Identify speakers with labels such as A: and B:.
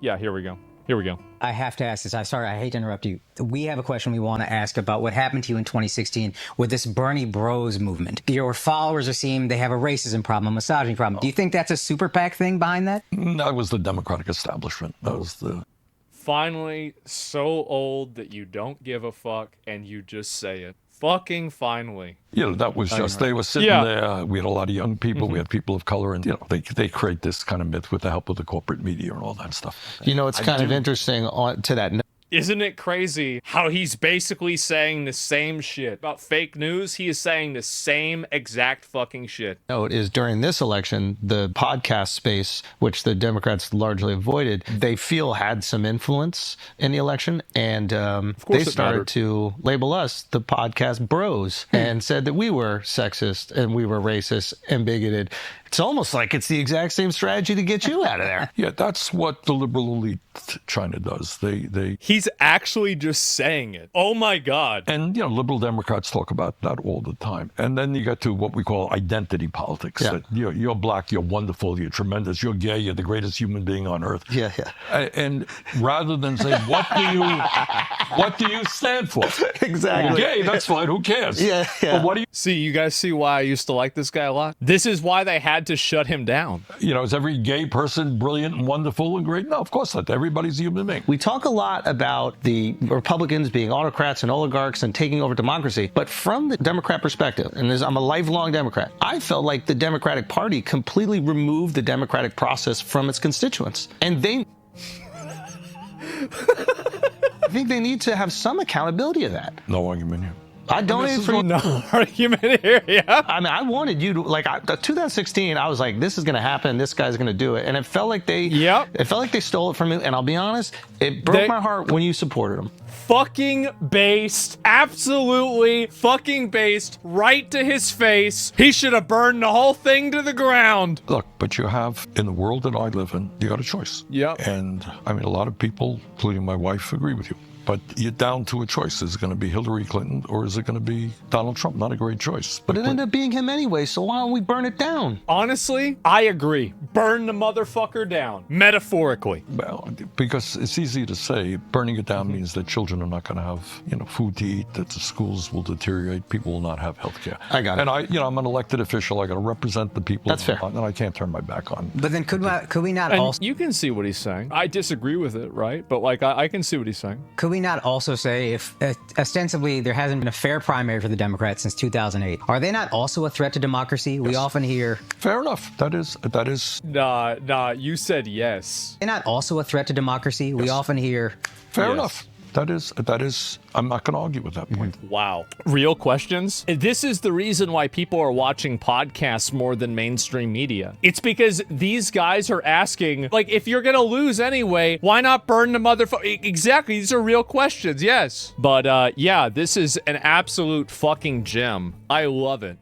A: Yeah, here we go. Here we go.
B: I have to ask this. I'm sorry, I hate to interrupt you. We have a question we want to ask about what happened to you in 2016 with this Bernie Bros movement. Your followers are seeing they have a racism problem, a misogyny problem. Do you think that's a super PAC thing behind that?
C: That was the Democratic establishment. That was the...
A: Finally, so old that you don't give a fuck and you just say it. Fucking finally.
C: You know, that was just, they were sitting there. We had a lot of young people. We had people of color. And, you know, they create this kind of myth with the help of the corporate media and all that stuff.
D: You know, it's kind of interesting to that note.
A: Isn't it crazy how he's basically saying the same shit about fake news? He is saying the same exact fucking shit.
D: Note is during this election, the podcast space, which the Democrats largely avoided, they feel had some influence in the election. And they started to label us the podcast bros and said that we were sexist and we were racist and bigoted. It's almost like it's the exact same strategy to get you out of there.
C: Yeah, that's what the liberal elite China does.
A: He's actually just saying it. Oh my God.
C: And, you know, liberal Democrats talk about that all the time. And then you get to what we call identity politics.
D: Yeah.
C: That you're black, you're wonderful, you're tremendous, you're gay, you're the greatest human being on earth.
D: Yeah.
C: And rather than say, what do you stand for?
D: Exactly.
C: Gay, that's fine, who cares?
D: Yeah.
A: But what do you see? You guys see why I used to like this guy a lot? This is why they had to shut him down.
C: You know, is every gay person brilliant and wonderful and great? No, of course not. Everybody's a human being.
D: We talk a lot about the Republicans being autocrats and oligarchs and taking over democracy, but from the Democrat perspective, and I'm a lifelong Democrat, I felt like the Democratic Party completely removed the democratic process from its constituents. And they... I think they need to have some accountability of that.
C: No argument here.
D: I donated for
A: no argument here, yeah.
D: I mean, I wanted you to, like, 2016, I was like, this is going to happen. This guy's going to do it. And it felt like they, it felt like they stole it from me. And I'll be honest, it broke my heart when you supported them.
A: Fucking based, absolutely fucking based, right to his face. He should have burned the whole thing to the ground.
C: Look, but you have, in the world that I live in, you got a choice.
A: Yep.
C: And I mean, a lot of people, including my wife, agree with you. But you're down to a choice. Is it going to be Hillary Clinton or is it going to be Donald Trump? Not a great choice.
D: But it ended up being him anyway, so why don't we burn it down?
A: Honestly, I agree. Burn the motherfucker down. Metaphorically.
C: Well, because it's easy to say, burning it down means that children are not going to have, you know, food to eat, that the schools will deteriorate, people will not have health care.
D: I got it.
C: And I'm an elected official. I got to represent the people.
D: That's fair.
C: And I can't turn my back on.
B: But then could we not
A: and
B: also...
A: You can see what he's saying. I disagree with it, right? But like, I can see what he's saying.
B: Could we not also say, if ostensibly there hasn't been a fair primary for the Democrats since 2008, are they not also a threat to democracy? Yes. We often hear...
C: Fair enough. That is...
A: Nah, you said yes.
B: They're not also a threat to democracy? Yes. We often hear...
C: Fair enough. That is, I'm not going to argue with that point.
A: Wow. Real questions? This is the reason why people are watching podcasts more than mainstream media. It's because these guys are asking, like, if you're going to lose anyway, why not burn the motherfucker? Exactly. These are real questions. Yes. But, yeah, this is an absolute fucking gem. I love it.